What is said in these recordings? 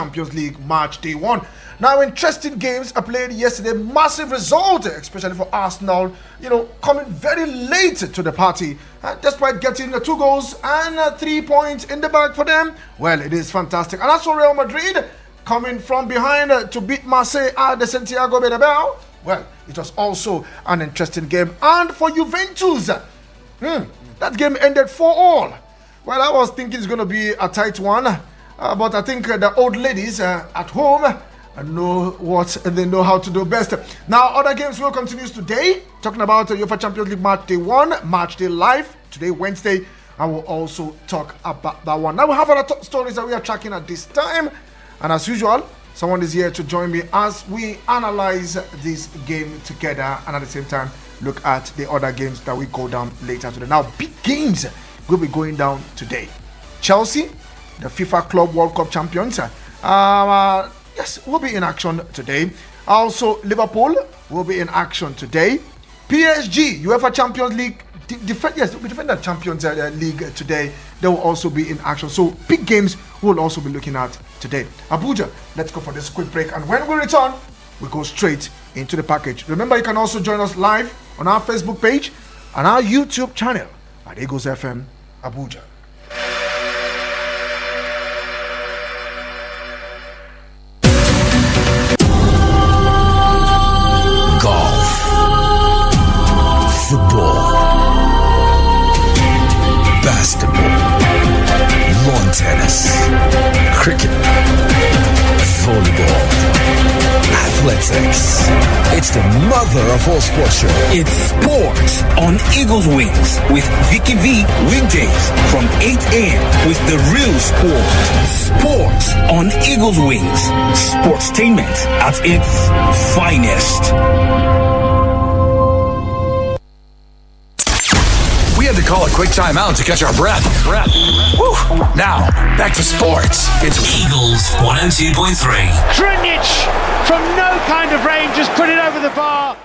Champions League match day one. Now, interesting games are played yesterday. Massive result, especially for Arsenal. Coming very late to the party, despite getting 2 goals and 3 points in the bag for them. Well, it is fantastic. And as for Real Madrid, coming from behind to beat Marseille at the Santiago Bernabeu. Well, it was also an interesting game. And for Juventus, that game ended 4-all. Well, I was thinking it's going to be a tight one. But I think the old ladies at home know what they know how to do best. Now, other games will continue today. Talking about UEFA Champions League match day 1, match day live. Today, Wednesday, I will also talk about that one. Now, we have other top stories that we are tracking at this time. And as usual, someone is here to join me as we analyze this game together. And at the same time, look at the other games that we go down later today. Now, big games will be going down today. Chelsea, the FIFA Club World Cup champions, yes, will be in action today. Also, Liverpool will be in action today. PSG, UEFA Champions League, will be defending the Champions League today. They will also be in action. So, big games we'll also be looking at today. Abuja, let's go for this quick break. And when we return, we go straight into the package. Remember, you can also join us live on our Facebook page and our YouTube channel at Eagles FM Abuja. Football, basketball, lawn tennis, cricket, volleyball, athletics. It's the mother of all sports show. It's sports on Eagles Wings with Vicky weekdays from 8 a.m. with the real sport. Sports on Eagles Wings. Sportstainment at its finest. We had to call a quick timeout to catch our breath. Woo. Now, back to sports. It's Eagles 102.3. Trinic from no kind of range just put it over the bar.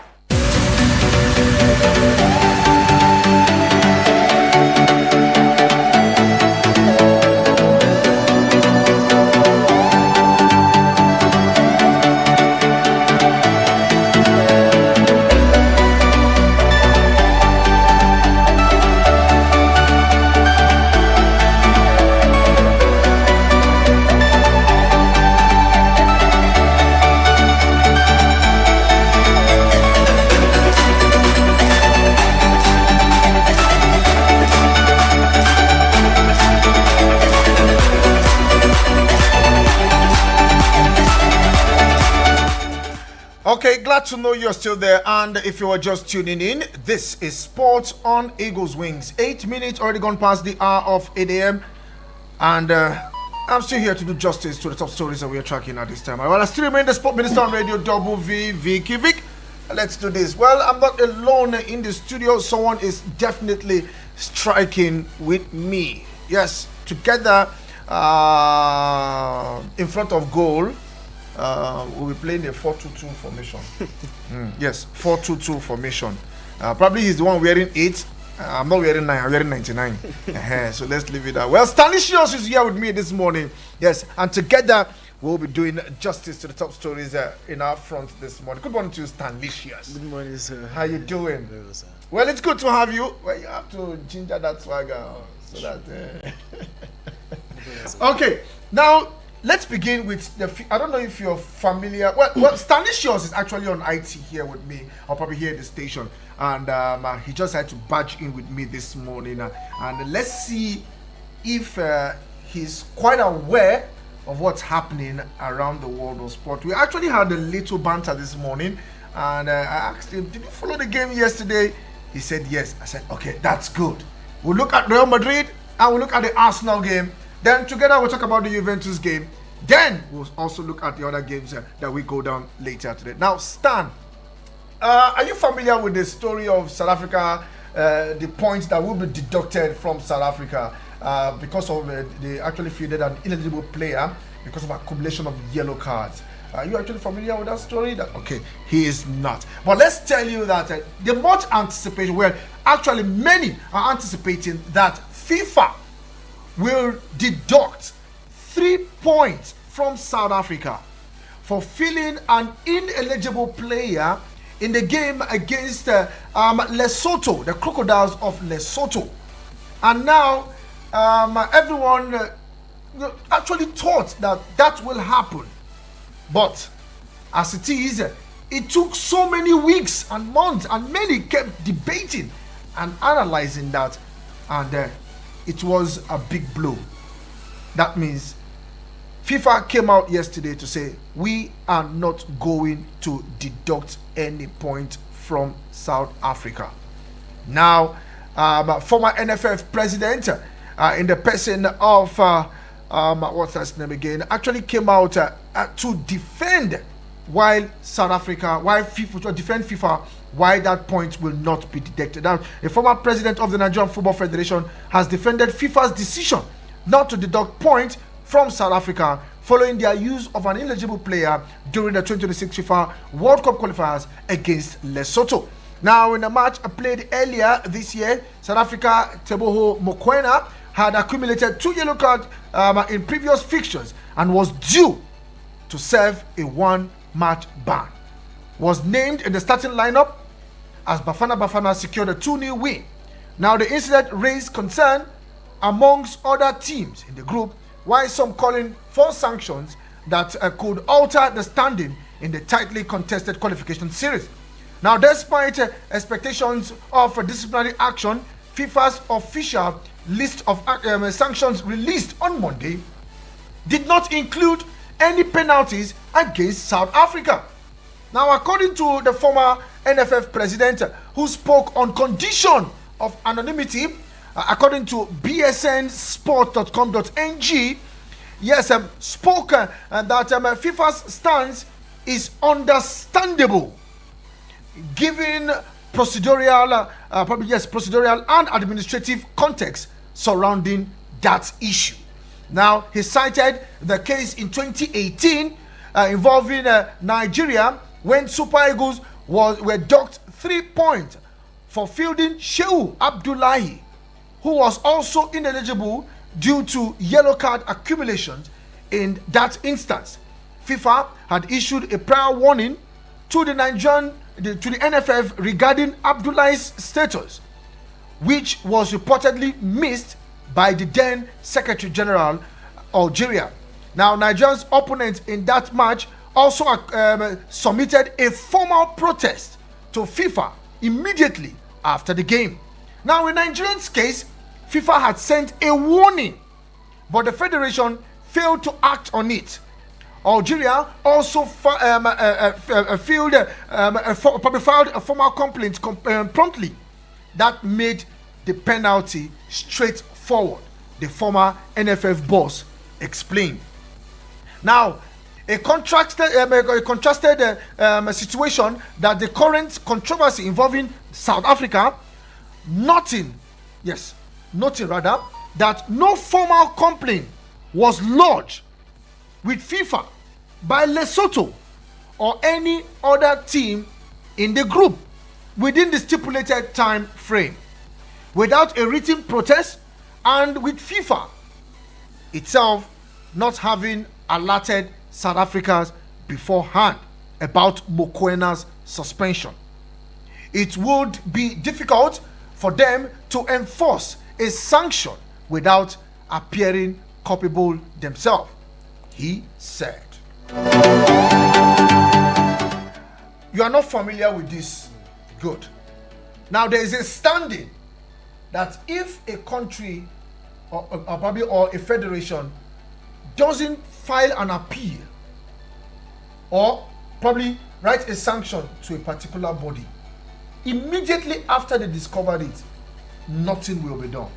Okay, glad to know you're still there. And if you are just tuning in, this is Sports on Eagles Wings. 8 minutes already gone past the hour of 8 a.m. And I'm still here to do justice to the top stories that we are tracking at this time. Well, I still remain the Sport Minister on Radio Vicky Vick. Let's do this. Well, I'm not alone in the studio. Someone is definitely striking with me. Yes, together in front of goal. We'll be playing the 4-2-2 formation. Yes, 4-2-2 formation. Probably he's the one wearing 8. I'm not wearing 9, I'm wearing 99. So let's leave it out. Well, Stanlicious is here with me this morning. Yes, and together we'll be doing justice to the top stories in our front this morning. Good morning to you, Stanlicious. Good morning, sir. How you doing? Very well, sir. Well, it's good to have you. Well, you have to ginger that swagger so that. Okay, now. Let's begin with I don't know if you're familiar. Well, Stanlicious is actually on IT here with me, or probably here at the station. And he just had to badge in with me this morning. And let's see if he's quite aware of what's happening around the world of sport. We actually had a little banter this morning. And I asked him, did you follow the game yesterday? He said yes. I said, okay, that's good. We'll look at Real Madrid and we'll look at the Arsenal game. Then together we'll talk about the Juventus game. Then we'll also look at the other games that we go down later today. Now, Stan, are you familiar with the story of South Africa, the points that will be deducted from South Africa because of they actually fielded an ineligible player because of accumulation of yellow cards? Are you actually familiar with that story? Okay, he is not. But let's tell you that the much anticipation, well, actually many are anticipating that FIFA will deduct 3 points from South Africa for feeling an ineligible player in the game against Lesotho, the Crocodiles of Lesotho. And now everyone actually thought that that will happen. But as it is, it took so many weeks and months, and many kept debating and analyzing that, and it was a big blow. That means FIFA came out yesterday to say we are not going to deduct any point from South Africa. Now, former NFF president, in the person of what's his name again, actually came out to defend while South Africa, while FIFA, to defend FIFA, why that point will not be deducted. Now, the former president of the Nigerian Football Federation has defended FIFA's decision not to deduct points from South Africa following their use of an ineligible player during the 2026 FIFA World Cup qualifiers against Lesotho. Now, in a match played earlier this year, South Africa Teboho Mokoena had accumulated 2 yellow cards in previous fixtures and was due to serve a 1-match ban. Was named in the starting lineup as Bafana secured a 2-0 win. Now, the incident raised concern amongst other teams in the group, while some calling for sanctions that could alter the standing in the tightly contested qualification series. Now, despite expectations of disciplinary action, FIFA's official list of sanctions released on Monday did not include any penalties against South Africa. Now, according to the former NFF president, who spoke on condition of anonymity, according to bsnsport.com.ng, yes, spoke that FIFA's stance is understandable, given procedural and administrative context surrounding that issue. Now, he cited the case in 2018 involving Nigeria, when Super Eagles were docked 3 points for fielding Shehu Abdullahi, who was also ineligible due to yellow card accumulations in that instance. FIFA had issued a prior warning to the NFF regarding Abdullahi's status, which was reportedly missed by the then Secretary General Algeria. Now, Nigeria's opponent in that match also submitted a formal protest to FIFA immediately after the game. Now, in Nigeria's case, FIFA had sent a warning, but the federation failed to act on it. Algeria also filed a formal complaint promptly that made the penalty straightforward, the former NFF boss explained. Now, a contrasted situation that the current controversy involving South Africa, noting that no formal complaint was lodged with FIFA by Lesotho or any other team in the group within the stipulated time frame, without a written protest, and with FIFA itself not having alerted South Africans beforehand about Mokoena's suspension. It would be difficult for them to enforce a sanction without appearing culpable themselves, he said. You are not familiar with this? Good. Now, there is a standing that if a country or a federation doesn't file an appeal or probably write a sanction to a particular body, immediately after they discovered it, nothing will be done.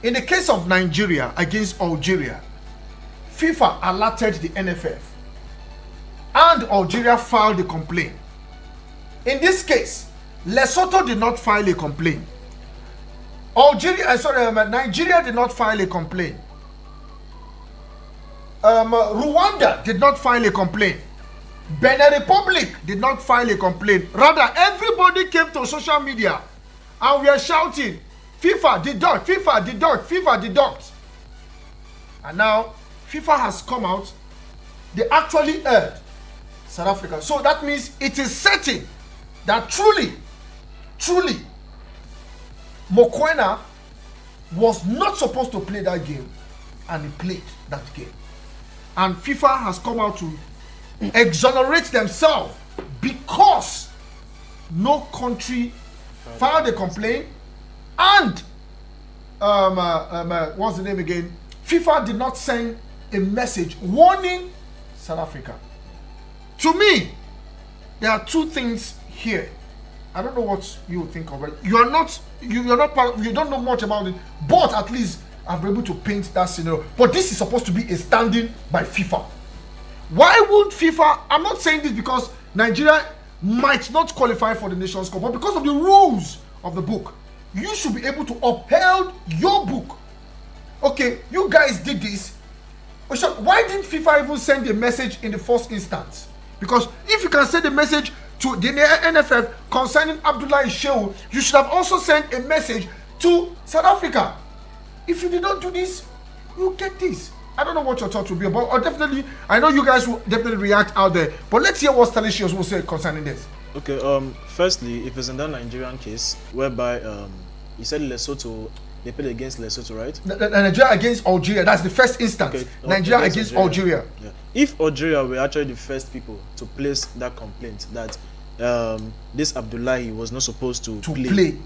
In the case of Nigeria against Algeria, FIFA alerted the NFF and Algeria filed a complaint. In this case, Lesotho did not file a complaint. Nigeria did not file a complaint. Rwanda did not file a complaint. Benin Republic did not file a complaint. Rather, everybody came to social media and we are shouting, FIFA deduct, FIFA deduct, FIFA deduct. And now FIFA has come out they actually erred South Africa. So that means it is certain that truly, Mokoena was not supposed to play that game, and he played that game. And FIFA has come out to exonerate themselves because no country filed a complaint, and what's the name again? FIFA did not send a message warning South Africa. To me, there are two things here. I don't know what you think of it. You're not part, you don't know much about it, but at least I've been able to paint that scenario. But this is supposed to be a standing by FIFA. Why would FIFA? I'm not saying this because Nigeria might not qualify for the Nations Cup, but because of the rules of the book, you should be able to uphold your book. Okay, you guys did this. Why didn't FIFA even send a message in the first instance? Because if you can send a message to the NFF concerning Abdullah Shehu, you should have also sent a message to South Africa. If you did not do this, you get this. I don't know what your thoughts will be about. Or definitely, I know you guys will definitely react out there. But let's hear what Stalicious will say concerning this. Okay. Firstly, if it's in that Nigerian case whereby you said Lesotho, they played against Lesotho, right? Nigeria against Algeria. That's the first instance. Okay. Nigeria against Algeria. Yeah. If Algeria were actually the first people to place that complaint that this Abdullahi was not supposed to play,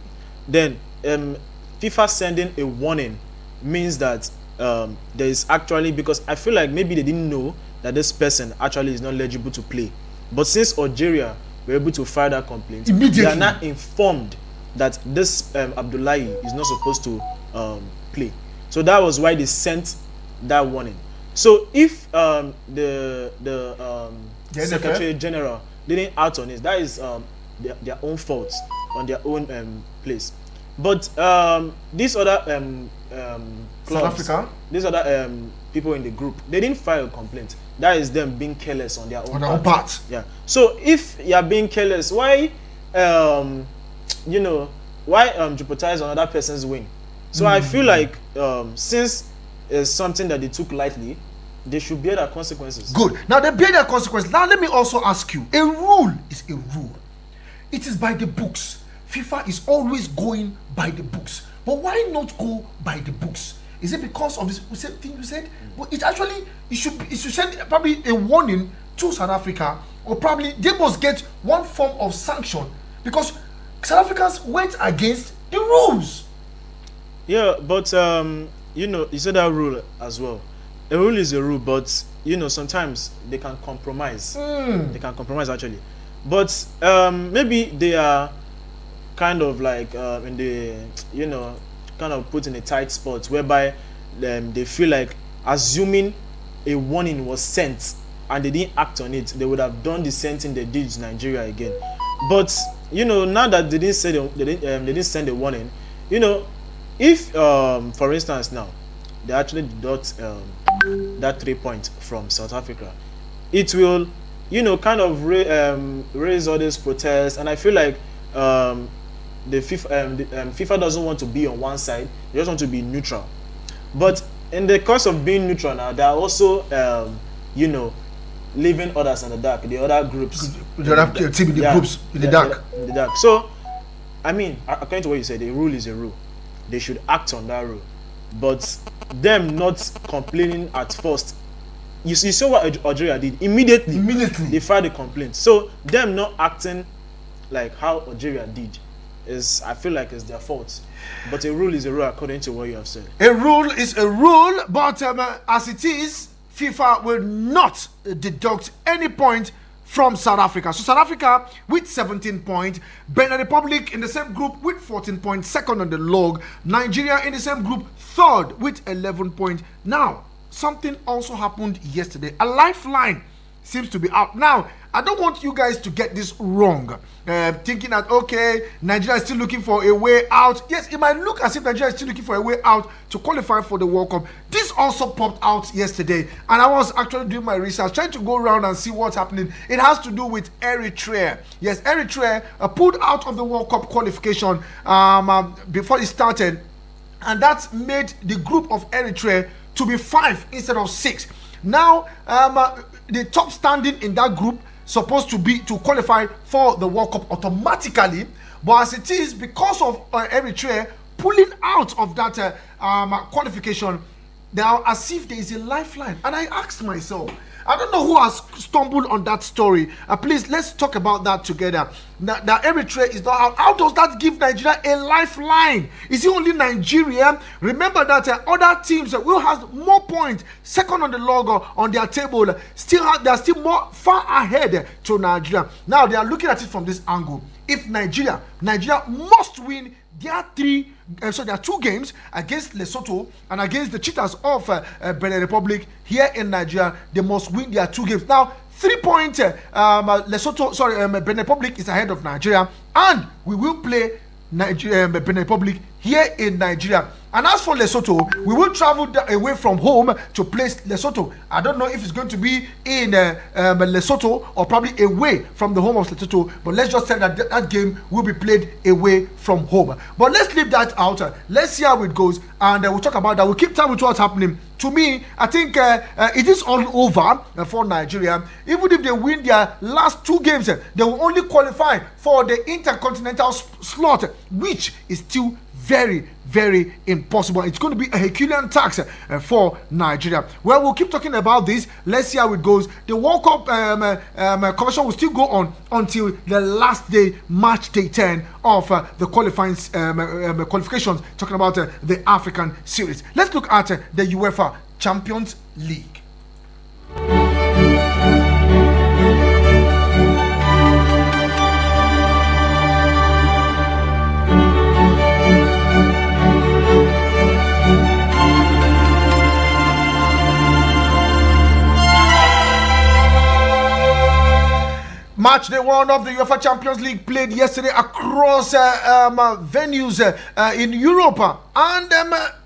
then FIFA sending a warning means that there is actually, because I feel like maybe they didn't know that this person actually is not eligible to play. But since Algeria were able to file that complaint, they are now informed that this Abdullahi is not supposed to play. So that was why they sent that warning. So if the Secretary General didn't act on it, that is their own fault on their own place. But these other clubs, these other people in the group, they didn't file a complaint. That is them being careless on their own part. Yeah. So if you are being careless, why jeopardize another person's win? So I feel like since it's something that they took lightly, they should bear their consequences. Good. Now they bear their consequences. Now let me also ask you: a rule is a rule. It is by the books. FIFA is always going by the books. But why not go by the books? Is it because of this thing you said? Well, it actually it should send probably a warning to South Africa, or probably they must get one form of sanction because South Africans went against the rules. Yeah, but you said that rule as well. A rule is a rule, but sometimes they can compromise. They can compromise actually, but maybe they are kind of like in the kind of put in a tight spot whereby they feel like assuming a warning was sent and they didn't act on it, they would have done the same thing they did to Nigeria again. But now that they didn't send a warning, if for instance now they actually deduct that 3 points from South Africa, it will kind of raise all these protests, and I feel like the FIFA doesn't want to be on one side; they just want to be neutral. But in the course of being neutral now, they are also leaving others in the dark, the other groups, the other team in the groups in the dark. In the dark. So, I mean, according to what you said, a rule is a rule. They should act on that rule. But them not complaining at first. You saw what Algeria did. Immediately they filed a complaint. So them not acting like how Algeria did I feel like it's their fault. But a rule is a rule according to what you have said. A rule is a rule, but as it is, FIFA will not deduct any point from South Africa. So South Africa with 17 points, Benin Republic in the same group with 14 points, second on the log. Nigeria in the same group, third with 11 points. Now, something also happened yesterday. A lifeline seems to be out. Now, I don't want you guys to get this wrong. Thinking that, okay, Nigeria is still looking for a way out. Yes, it might look as if Nigeria is still looking for a way out to qualify for the World Cup. This also popped out yesterday, and I was actually doing my research, trying to go around and see what's happening. It has to do with Eritrea. Yes, Eritrea pulled out of the World Cup qualification before it started, and that made the group of Eritrea to be 5 instead of 6. Now, the top standing in that group supposed to be to qualify for the World Cup automatically, but as it is, because of Eritrea pulling out of that qualification, they are as if there is a lifeline. And I asked myself, I don't know who has stumbled on that story. Please, let's talk about that together. That Eritrea is not out. How does that give Nigeria a lifeline? Is it only Nigeria? Remember that other teams will have more points, second on the log on their table, they are still more far ahead to Nigeria. Now they are looking at it from this angle. If Nigeria must win their there are 2 games against Lesotho and against the Cheetahs of Benin Republic here in Nigeria. They must win their 2 games. Now, 3 points. Benin Republic is ahead of Nigeria, and we will play Benin Republic here in Nigeria. And as for Lesotho, we will travel away from home to play Lesotho. I don't know if it's going to be in Lesotho or probably away from the home of Lesotho, but let's just say that game will be played away from home. But let's leave that out. Let's see how it goes, and we'll talk about that. We'll keep time with what's happening. To me, I think it is all over for Nigeria. Even if they win their last 2 games, they will only qualify for the intercontinental slot, which is still very, very impossible. It's going to be a Herculean task for Nigeria. Well, we'll keep talking about this. Let's see how it goes. The World Cup competition will still go on until the last day, March day 10 of the qualifications, talking about the African series. Let's look at the UEFA Champions League. Match day 1 of the UEFA Champions League played yesterday across venues in Europe, and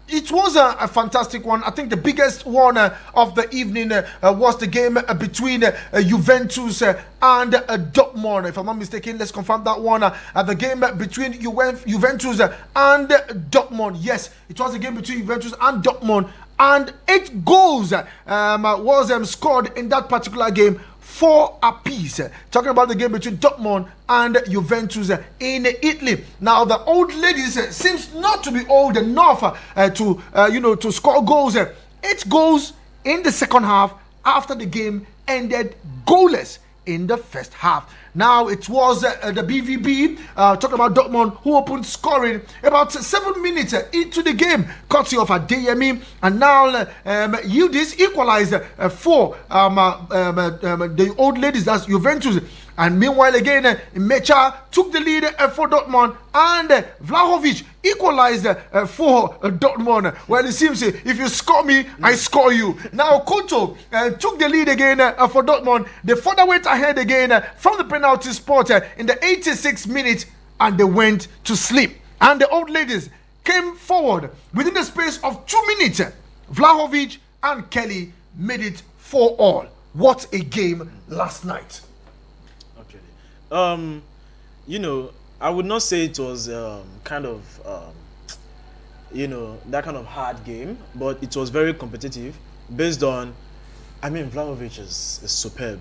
it was a fantastic one. I think the biggest one of the evening was the game between Juventus and Dortmund. If I'm not mistaken, let's confirm that one. The game between Juventus and Dortmund. Yes, it was a game between Juventus and Dortmund, and 8 goals was scored in that particular game. 4 apiece. Talking about the game between Dortmund and Juventus in Italy. Now the old ladies seems not to be old enough to score goals. 8 goals in the second half after the game ended goalless in the first half. Now it was the BVB talking about Dortmund, who opened scoring about 7 minutes into the game, courtesy of Adeyemi, and now Yildiz equalized for the old ladies, that's Juventus. And meanwhile, again, Mecha took the lead for Dortmund, and Vlahovic equalized for Dortmund. Well, it seems if you score me, I score you. Now, Koto took the lead again for Dortmund. They further went ahead again from the penalty spot in the 86th minute, and they went to sleep. And the old ladies came forward within the space of 2 minutes. Vlahovic and Kelly made it 4-4. What a game last night. I would not say it was that kind of hard game, but it was very competitive based on, Vlahovic is superb.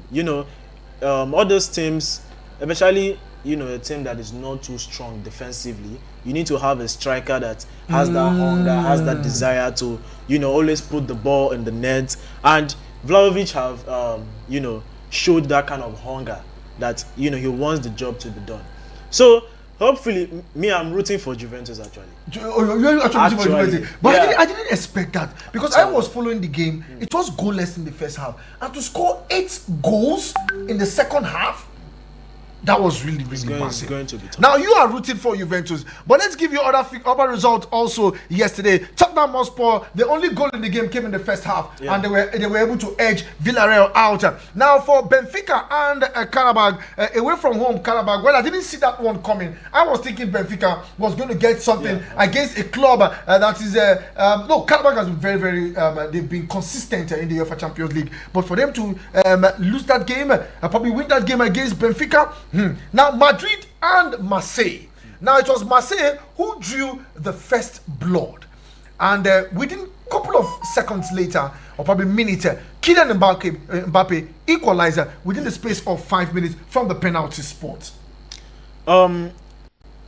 All those teams, especially, a team that is not too strong defensively, you need to have a striker that has that hunger, has that desire to, always put the ball in the net. And Vlahovic have, showed that kind of hunger that he wants the job to be done. So hopefully, I'm rooting for Juventus actually. You're actually rooting for Juventus, but yeah. I didn't expect that, because I was following the game. It was goalless in the first half, and to score 8 goals in the second half, that was really massive. It's going to be tough. Now you are rooting for Juventus, but let's give you other results also yesterday. Tottenham Hotspur, the only goal in the game came in the first half, and they were able to edge Villarreal out. Now for Benfica and Karabag, away from home Karabag, well, I didn't see that one coming. I was thinking Benfica was going to get something against a club that is Karabag has been very, very they've been consistent in the UEFA Champions League, but for them to lose that game, probably win that game against Benfica. Now Madrid and Marseille. Now it was Marseille who drew the first blood, and within couple of seconds later, or probably minutes, Kylian Mbappe equalizer within the space of 5 minutes from the penalty spot.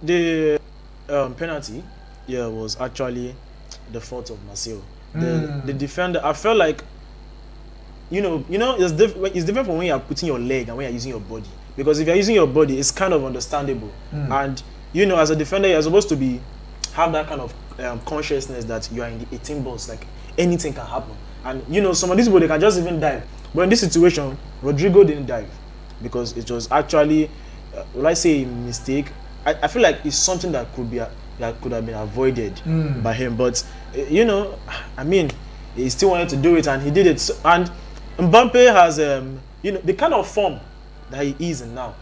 The penalty, was actually the fault of Marcel. The defender, I felt like, it's different from when you are putting your leg and when you are using your body. Because if you are using your body, it's kind of understandable. And as a defender, you're supposed to have that kind of consciousness that you are in the 18 box, like anything can happen. And some of these people, they can just even dive. But in this situation, Rodrigo didn't dive because it was actually, will I say, a mistake. I feel like it's something that could have been avoided by him. But I mean, he still wanted to do it, and he did it. And Mbappe has the kind of form that he is in now.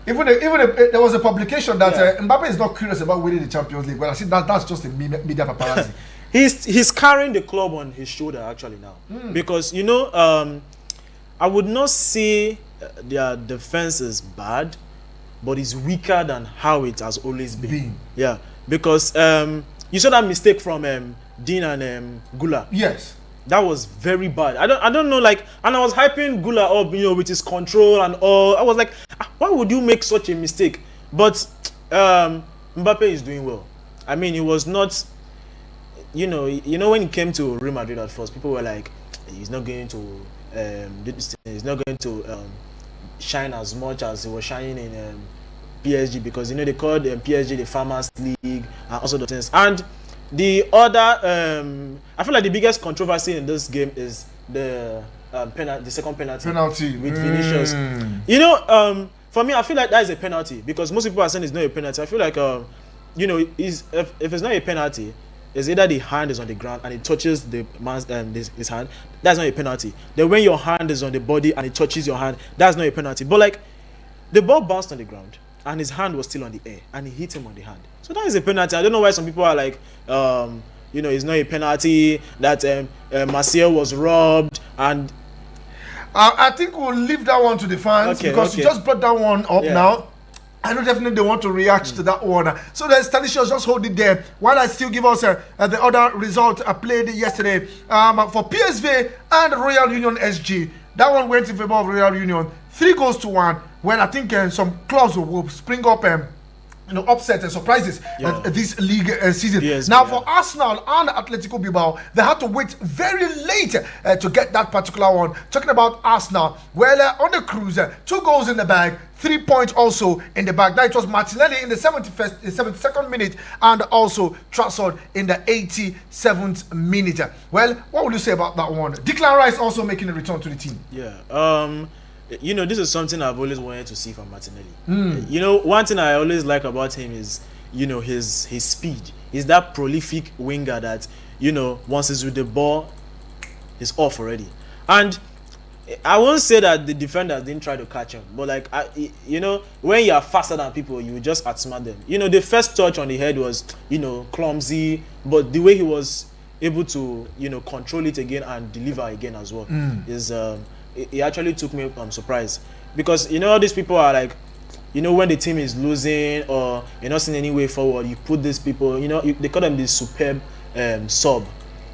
Even if there was a publication that Mbappe is not curious about winning the Champions League. Well, I see that's just a media paparazzi. He's carrying the club on his shoulder actually now, because I would not say their defense is bad, but it's weaker than how it has always been. Yeah, because you saw that mistake from Dean and Gula. Yes. That was very bad. I don't know, like, and I was hyping Gula up, with his control and all. I was like, why would you make such a mistake? But Mbappe is doing well. I mean, he was not, when he came to Real Madrid at first, people were like, he's not going to shine as much as he was shining in PSG, because they called PSG the Farmers League and also the things. And the other, I feel like the biggest controversy in this game is the second penalty with Vinicius. For me, I feel like that is a penalty, because most people are saying it's not a penalty. I feel like, if it's not a penalty, it's either the hand is on the ground and it touches the man's his hand. That's not a penalty. Then when your hand is on the body and it touches your hand, that's not a penalty. But like, the ball bounced on the ground and his hand was still on the air and he hit him on the hand. So that is a penalty. I don't know why some people are like, it's not a penalty, that Martial was robbed. And I think we'll leave that one to the fans, because you just brought that one up now. I know definitely they want to react to that one. So the Stanisha just hold it there while I still give us the other result I played yesterday for PSV and Royal Union SG. That one went in favor of Royal Union, 3-1. Well, I think some clubs will spring up upsets and surprises this league season. For Arsenal and Atletico Bilbao, they had to wait very late to get that particular one. Talking about Arsenal, on the cruise, 2 goals in the bag, 3 points also in the bag. Now it was Martinelli in the 72nd minute and also Trafford in the 87th minute. Well, what would you say about that one? Declan Rice also making a return to the team. This is something I've always wanted to see from Martinelli. One thing I always like about him is, his speed. He's that prolific winger that, once he's with the ball, he's off already. And I won't say that the defenders didn't try to catch him, but like, when you are faster than people, you just outsmart them. The first touch on the head was, clumsy, but the way he was able to, control it again and deliver again as well is it actually took me surprised, because all these people are like, when the team is losing or you're not seeing any way forward, you put these people, they call them the superb sub.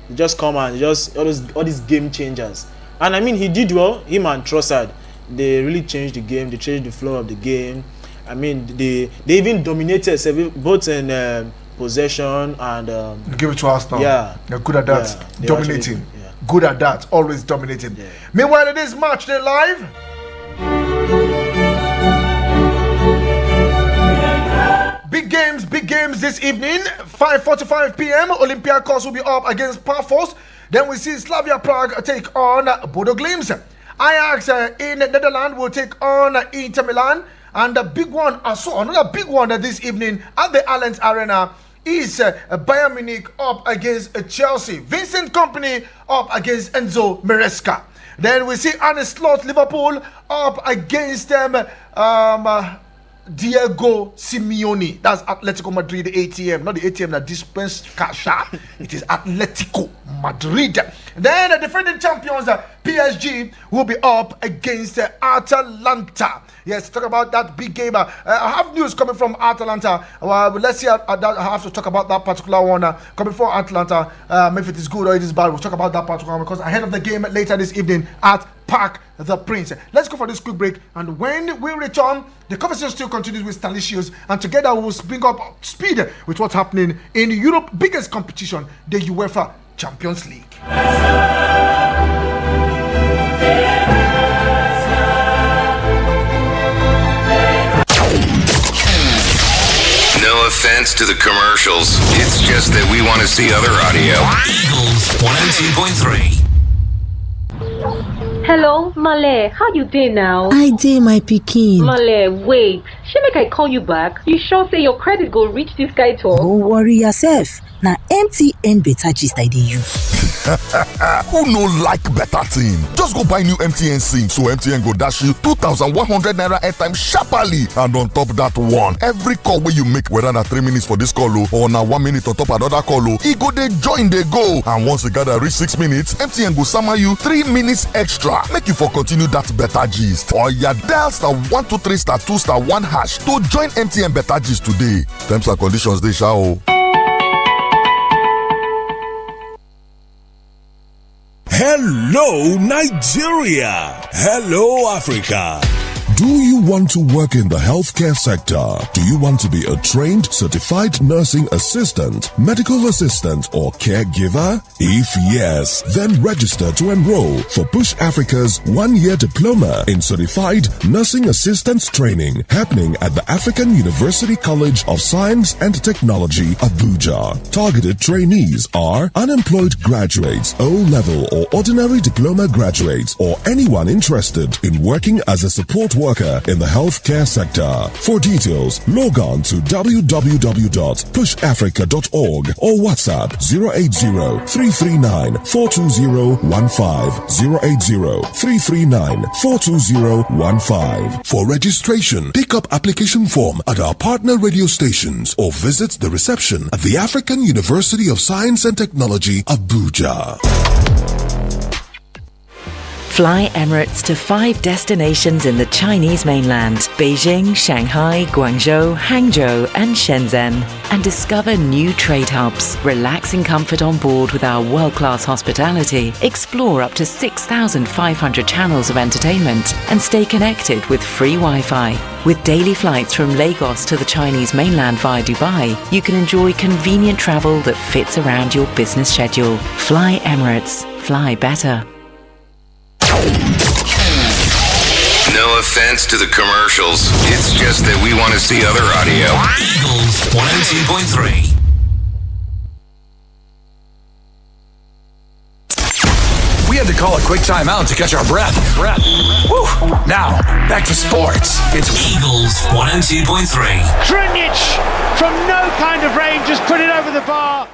They just come and all these game changers. And I mean, he did well. Him and Trossard, they really changed the game. They changed the flow of the game. I mean, they even dominated both in possession and give it to Arsenal. They're good at that. Dominating. Actually, good at that, always dominating. Meanwhile, it is Match Day Live. Big games this evening. 5:45 p.m. Olympiacos will be up against Pafos. Then we see Slavia Prague take on Bodo Glimt. Ajax in Netherlands will take on Inter Milan. And the big one, another big one this evening at the Allianz Arena is Bayern Munich up against Chelsea. Vincent Kompany up against Enzo Maresca. Then we see Arne Slot Liverpool up against Diego Simeone. That's Atletico Madrid ATM, not the ATM that dispensed cash. It is Atletico Madrid. Then the defending champions, PSG, will be up against Atalanta. Yes, talk about that big game. I have news coming from Atalanta. Let's see. I have to talk about that particular one coming from Atalanta. If it is good or it is bad, we'll talk about that particular one because ahead of the game later this evening at Park the Prince. Let's go for this quick break, and when we return, the conversation still continues with Stanlicious, and together we will bring up speed with what's happening in Europe's biggest competition, the UEFA Champions League. No offense to the commercials. It's just that we want to see other audio. Eagles 102.3. Hello, Male. How you doing now? I did, my pikin. Male, wait. She make I call you back. You sure say your credit go reach this guy too? Don't worry yourself. Now MTN better gist I dey use. Who no like better thing? Just go buy new MTN SIM so MTN go dash you 2,100 naira airtime sharply, and on top that one, every call wey you make, whether na 3 minutes for this call or na 1 minute on top another call, e go dey join dey go, and once you gather reach 6 minutes, MTN go sama you 3 minutes extra. Make you for continue that better gist. Or ya dial *123*2*1# to join MTN better gist today. Terms and conditions dey sha o. Hello, Nigeria. Hello, Africa. Do you want to work in the healthcare sector? Do you want to be a trained, certified nursing assistant, medical assistant, or caregiver? If yes, then register to enroll for Push Africa's 1-year diploma in certified nursing assistance training happening at the African University College of Science and Technology, Abuja. Targeted trainees are unemployed graduates, O-level or ordinary diploma graduates, or anyone interested in working as a support worker in the healthcare sector. For details, log on to www.pushafrica.org or WhatsApp 080-339-42015, 080-339-42015. For registration, pick up application form at our partner radio stations or visit the reception at the African University of Science and Technology, Abuja. Fly Emirates to 5 destinations in the Chinese mainland: Beijing, Shanghai, Guangzhou, Hangzhou, and Shenzhen, and discover new trade hubs. Relax in comfort on board with our world-class hospitality. Explore up to 6,500 channels of entertainment and stay connected with free Wi-Fi. With daily flights from Lagos to the Chinese mainland via Dubai, you can enjoy convenient travel that fits around your business schedule. Fly Emirates. Fly better. No offense to the commercials. It's just that we want to see other audio. Eagles 102.3. We had to call a quick timeout to catch our breath. Woo. Now, back to sports. It's Eagles 102.3. Krunic from no kind of range just put it over the bar.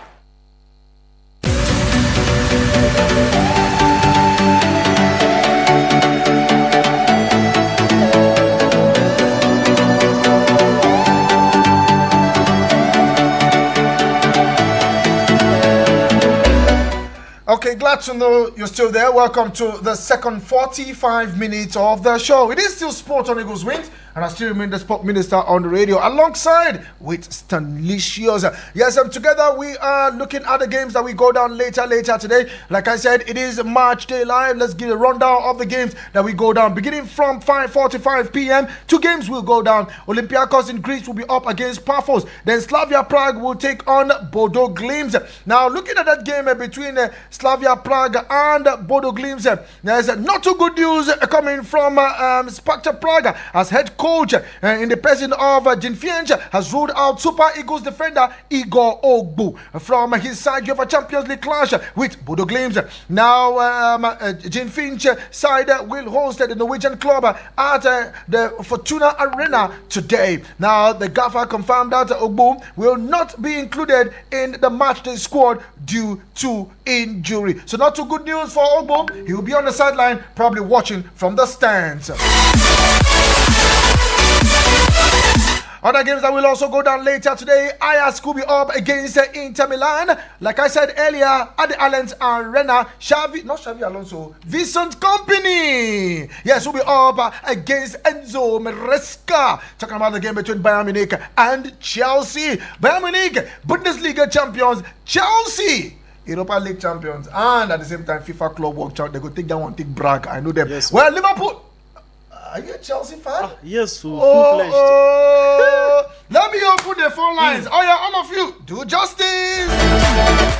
Okay, glad to know you're still there. Welcome to the second 45 minutes of the show. It is still Sport on Eagles Wings, and I still remain the Sport Minister on the radio alongside with Stanlicious. Yes, together we are looking at the games that we go down later today. Like I said, it is March Day Live. Let's give a rundown of the games that we go down. Beginning from 5:45 p.m., 2 games will go down. Olympiacos in Greece will be up against Paphos. Then Slavia Prague will take on Bodo Glimt. Now, looking at that game between Slavia Prague and Bodo Glimt, there's not too good news coming from Sparta Prague, as head coach in the person of Jinfiench has ruled out Super Eagles defender Igor Ogbu from his side UEFA Champions League clash with Bodo Glimt. Now Jinfiench side will host the Norwegian club at the Fortuna Arena today. Now the gaffer confirmed that Ogbu will not be included in the matchday squad due to injury. So not too good news for Ogbu. He will be on the sideline, probably watching from the stands. Other games that will also go down later today. Ajax will be up against Inter Milan. Like I said earlier, at the Allianz Arena, Xavi Alonso, Vincent Company. Yes, will be up against Enzo Maresca. Talking about the game between Bayern Munich and Chelsea. Bayern Munich, Bundesliga champions. Chelsea, Europa League champions. And at the same time, FIFA Club World Champions. They go take that one, take brag. I know them. Yes, well, Liverpool. Are you a Chelsea fan? Yes, full-fledged. Let me open the phone lines. Oh yeah, all of you, do justice.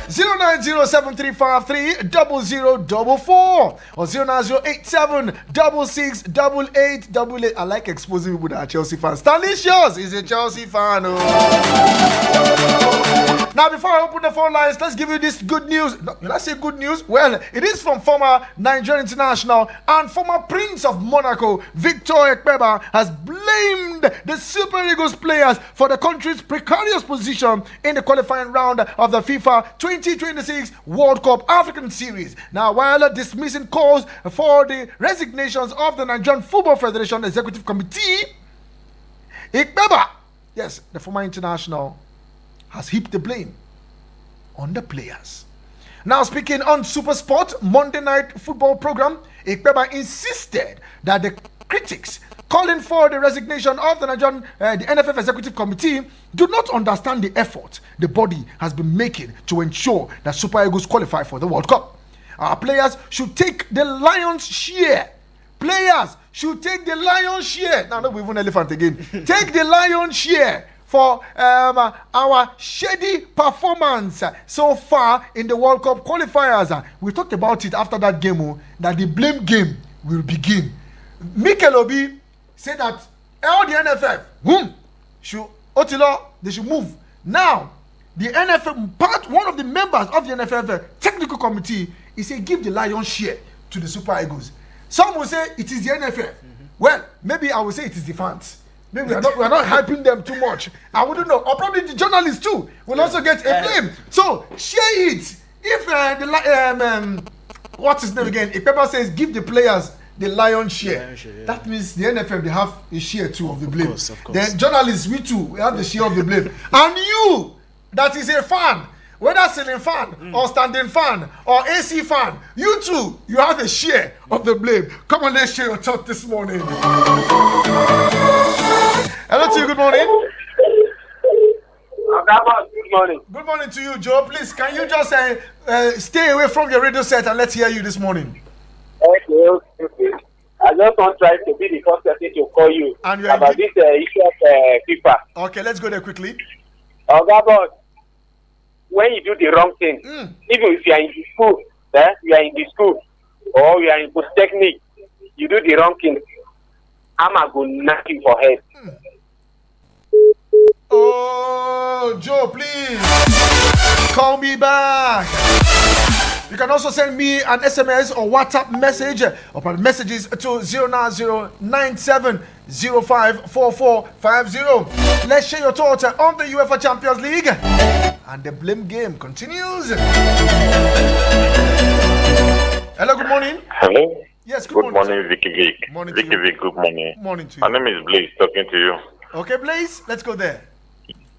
09073530044 or 09087668888. I like exposing people that are Chelsea fans. Stanley Shores is a Chelsea fan. Now, before I open the phone lines, let's give you this good news. No, when I say good news, well, it is from former Nigerian international and former Prince of Monaco, Victor Ekpeba, has blamed the Super Eagles players for the country's precarious position in the qualifying round of the FIFA 2026 World Cup African Series. Now, while dismissing calls for the resignations of the Nigerian Football Federation Executive Committee, Ekpeba, yes, the former international, has heaped the blame on the players. Now, speaking on Super Sport Monday Night Football program, Ekpeba insisted that the critics calling for the resignation of the Nigerian the NFF Executive Committee do not understand the effort the body has been making to ensure that Super Eagles qualify for the World Cup. Our players should take the lion's share. Players should take the lion's share. Now, not even elephant again. Take the lion's share for our shady performance so far in the World Cup qualifiers. We talked about it after that game, that the blame game will begin. Mikel Obi said that all the NFF, they should move. Now, the NFF, one of the members of the NFF technical committee, he said give the lion's share to the Super Eagles. Some will say it is the NFF. Well, maybe I will say it is the fans. Maybe we are not hyping them too much. I wouldn't know. Or probably the journalists too will also get a blame. So share it. If what's his name again? If Pepper says give the players the lion's share, that means the NFF they have a share too of the blame. Of course. Then journalists, we too, we have the share of the blame. And you, that is a fan, whether ceiling fan or standing fan or AC fan, you too, you have a share of the blame. Come on, let's share your thought this morning. Hello to you, good morning. Good morning. Good morning to you, Joe. Please, can you just stay away from your radio set and let's hear you this morning? Okay. I just want to try to be the first person to call you about this issue of FIFA. Okay, let's go there quickly. When you do the wrong thing, even if you are in the school, you are in the school, or you are in post-technique, you do the wrong thing, I'm going to knock you for head. Oh, Joe, please call me back. You can also send me an SMS or WhatsApp message or messages to 09097054450. Let's share your thoughts on the UEFA Champions League. And the blame game continues. Hello, good morning. Hello. Yes, good morning, Vicky Vick. Morning Vicky Vick, good morning. Morning to you. My name is Blaze, talking to you. Okay, Blaze, let's go there.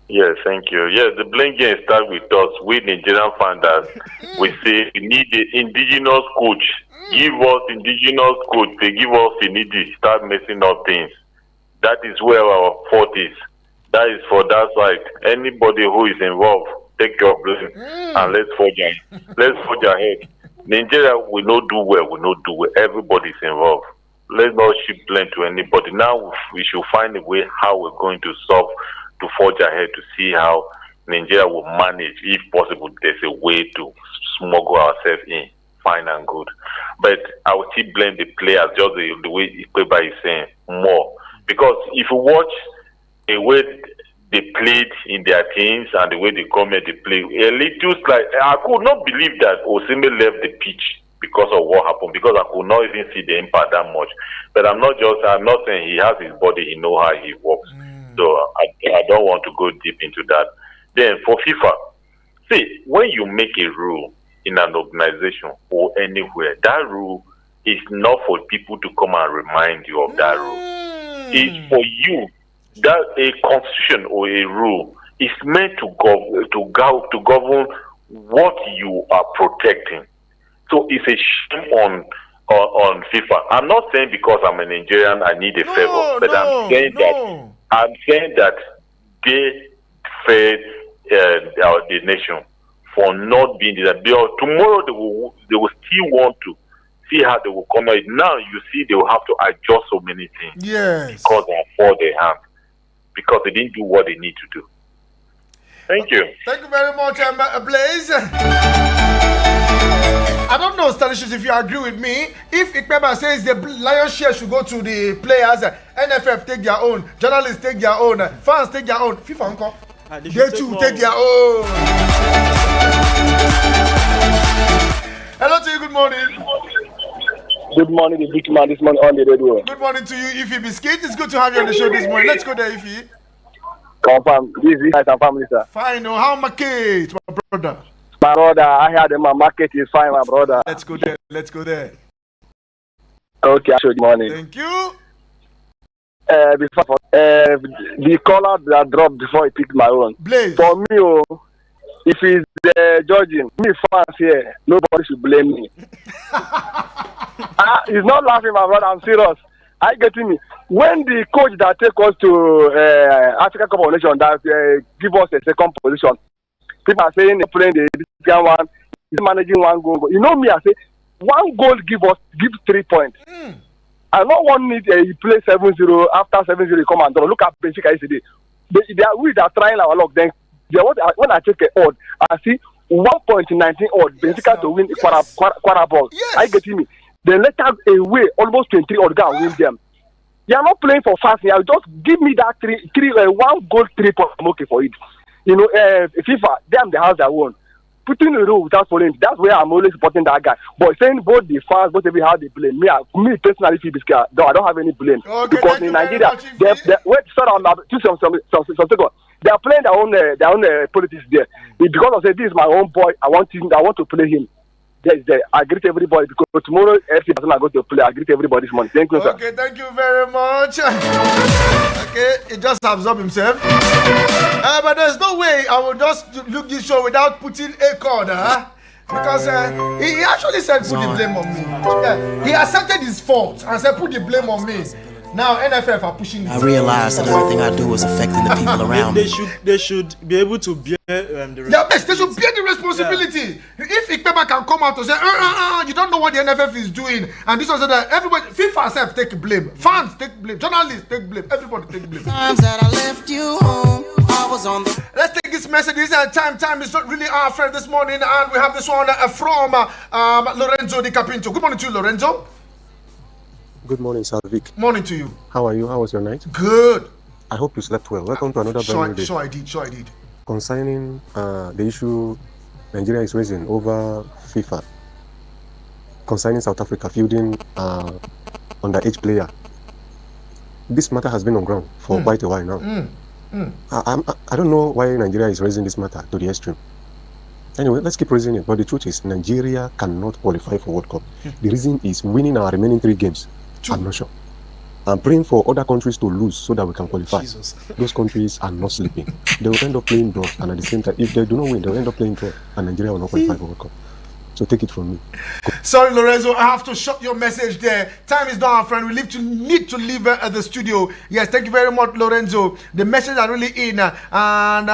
Yes, thank you. Yes, the blame game starts with us. We Nigerian fans, we say we need the indigenous coach. Give us indigenous coach. They give us Finidi. Start messing up things. That is where our fault is. That is for that side. Anybody who is involved, take your blame and let's forge ahead. Nigeria will not do well. Will not do well. Everybody's involved. Let's not shift blame to anybody. Now we should find a way how we're going to solve, to forge ahead, to see how Nigeria will manage. If possible, there's a way to smuggle ourselves in, fine and good. But I will still blame the players, just the way Ikeba is saying, more. Because if you watch the way they played in their teams and the way they come and they play, a little like I could not believe that Osimhen left the pitch because of what happened, because I could not even see the impact that much. But I'm not saying he has his body, he knows how he works. So I don't want to go deep into that. Then for FIFA, see, when you make a rule in an organization or anywhere, that rule is not for people to come and remind you of that rule. It's for you that a constitution or a rule is meant to govern what you are protecting. So it's a shame on FIFA. I'm not saying because I'm a Nigerian I need a favor, but I'm saying that they failed the nation for not being there. Tomorrow they will still want to see how they will come out. Now you see they will have to adjust so many things. Yes. Because they fall their hands. Because they didn't do what they need to do. Thank you. Thank you very much, Blaze. I don't know, Stanisius, if you agree with me. If Ikpeba says the lion's share should go to the players, NFF take their own, journalists take their own, fans take their own, FIFA uncle, they too take their own. Hello to you, good morning. Good morning, the big man this morning on the radio. Good morning to you, Ify Biscuit. It's good to have you on the show this morning. Let's go there, Ify. Confirm. This is nice and family, sir. Fine. Oh, how market, my brother? My brother, I heard that my market is fine, my brother. Let's go there. Let's go there. Okay, good morning. Thank you. Before the caller that dropped before I picked my own. Blaze. For me, if he's judging me, fans here, nobody should blame me. He's not laughing, my brother. I'm serious. I get me. When the coach that take us to Africa Cup of Nations that give us a second position, people are saying they're playing the Egyptian one, he's managing one goal. You know me, I say one goal give 3 points. I don't want it. He play 7-0 after 7-0. He come and draw. Look at Benfica yesterday. We are trying our luck. Then when I check the odd, I see 1.19 odd. Benfica to win quarter ball. Yes. I get me. Then let us away almost 23 odd go and win them. You are not playing for fast. You just give me that one goal 3 points. I'm okay for it. You know, FIFA, them the house that won. Putting the rule without following, that's where I'm always supporting that guy. But saying both the fans, both how they blame me personally, I don't have any blame. Okay, because in Nigeria, they are playing their own politics there. Because I said this is my own boy, I want to play him. Yes, I greet everybody because tomorrow FC Barcelona are going to play. I greet everybody this morning. Thank you, sir. Okay, thank you very much. Okay, he just absorbed himself. But there's no way I will just look this show without putting a card, because he actually said put the blame on me. Yeah, he accepted his fault and said put the blame on me. Now NFF are pushing this. I realized that everything I do is affecting the people around me. They should be able to bear the responsibility. Yes, they should bear the responsibility. Yeah. If Ikpeba can come out and say, you don't know what the NFF is doing, and this was that, everybody, FIFA herself take blame, fans take blame, journalists take blame, everybody take blame. Times that I left you home, I was on the. Let's take this message. This time is not really our friend this morning, and we have this one from Lorenzo Di Capinto. Good morning to you, Lorenzo. Good morning, Sir Vick. Morning to you. How are you? How was your night? Good. I hope you slept well. Welcome to another brand new day. Sure I did. Concerning the issue Nigeria is raising over FIFA, concerning South Africa fielding underage player, this matter has been on ground for quite a while now. I don't know why Nigeria is raising this matter to the extreme. Anyway, let's keep raising it. But the truth is, Nigeria cannot qualify for World Cup. The reason is winning our remaining 3 games. I'm not sure. I'm praying for other countries to lose so that we can qualify. Jesus. Those countries are not sleeping. They will end up playing draw, and at the same time, if they do not win, they will end up playing draw, and Nigeria will not qualify for World Cup. So take it from me. Sorry, Lorenzo, I have to shut your message there. Time is done, our friend. We need to leave the studio. Yes, thank you very much, Lorenzo. The message are really in, and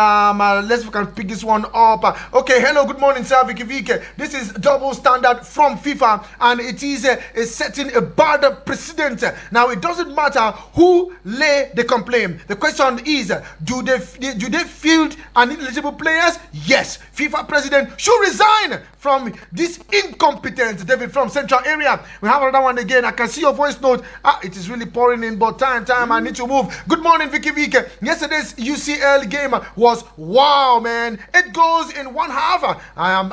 let's we can pick this one up. Okay, hello, good morning, sir. Vicky. This is double standard from FIFA, and it is setting a bad precedent. Now, it doesn't matter who lay the complaint. The question is, do they field ineligible players? Yes. FIFA president should resign from this incompetent David from Central Area. We have another one again. I can see your voice note. It is really pouring in, but time. I need to move. Good morning, Vicky. Yesterday's UCL game was wow, man. 8 goals in one half. I am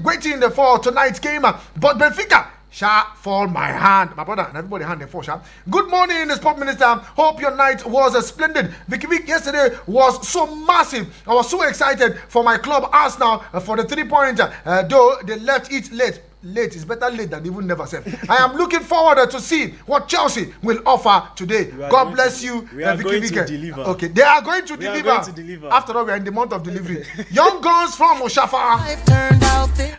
waiting for tonight's game, but Benfica shall fall my hand. My brother and everybody hand in for shall. Good morning, Sport Minister. Hope your night was splendid. Vicky yesterday was so massive. I was so excited for my club Arsenal for the 3 points. Though they left it late. late is better late than even never said. I am looking forward to see what Chelsea will offer today. God bless you. We are Vicky going Vick. to deliver. Okay, they are going to deliver. Going to deliver. After all, we are in the month of delivery. Young Guns from Oshafa.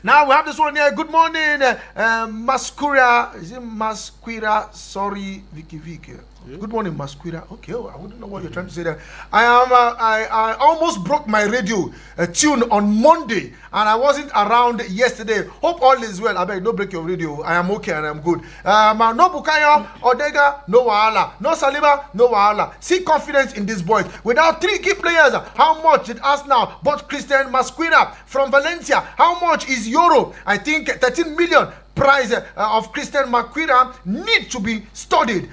Now we have this one here. Good morning, Masquira. Is it Masquira? Sorry, Vicky Vick. Good morning, Masquira. Okay, I wouldn't know what you're trying to say there. I almost broke my radio tune on Monday, and I wasn't around yesterday. Hope all is well. I beg, don't break your radio. I am okay and I'm good. No Bukayo, Odega, no Wahala. No Saliba, no Wahala. See confidence in these boys. Without 3 key players, how much did Arsenal bought Christian Masquira from Valencia? How much is Euro? I think 13 million price of Christian Masquira need to be studied.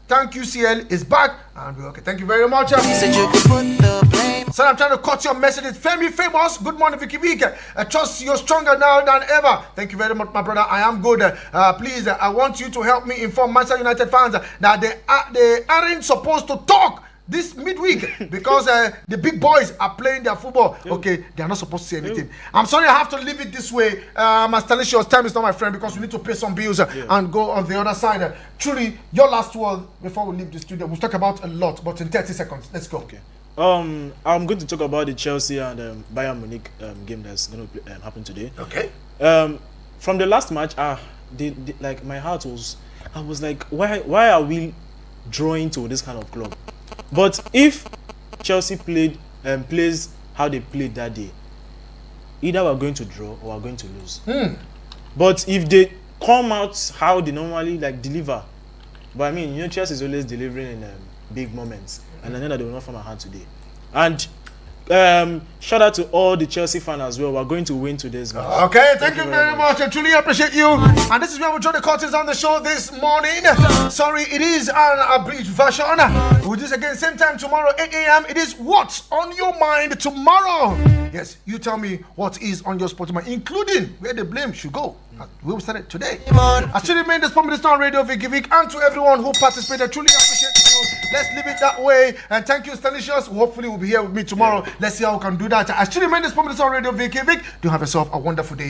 Thank you, CL is back. And we're okay. Thank you very much. Said you could put the blame. So I'm trying to cut your messages. Femi Famous. Good morning, Vicky Vick. Trust you're stronger now than ever. Thank you very much, my brother. I am good. Please, I want you to help me inform Manchester United fans that they aren't supposed to talk this midweek because the big boys are playing their football. Okay, they are not supposed to say anything. I'm sorry I have to leave it this way. My Stanley's time is not my friend because we need to pay some bills and go on the other side. Truly, your last word before we leave the studio. We'll talk about a lot, but in 30 seconds. Let's go. Okay. I'm going to talk about the Chelsea and Bayern Munich game that's going to happen today. Okay. From the last match, like my heart was, I was like, why are we drawing to this kind of club? But if Chelsea plays how they played that day, either we're going to draw or we're going to lose. But if they come out how they normally deliver, but I mean, Chelsea is always delivering in big moments, and I know that they will not form a hand today. And shout out to all the Chelsea fans as well. We're going to win today's match. Okay, thank you very much. I truly appreciate you. And this is where we draw the curtains on the show this morning. Sorry, it is an abridged version. We'll do this again same time tomorrow, 8 a.m. It is What's on Your Mind tomorrow. Yes, you tell me what is on your spot mind, including where the blame should go. We will start it today. I should remain this Minister on Radio Vicky Vick, and to everyone who participated. Truly appreciate you. Let's leave it that way. And thank you, Stanlicious, who hopefully will be here with me tomorrow. Let's see how we can do that. I should remain this Minister on Radio Vicky Vick. Do have yourself a wonderful day.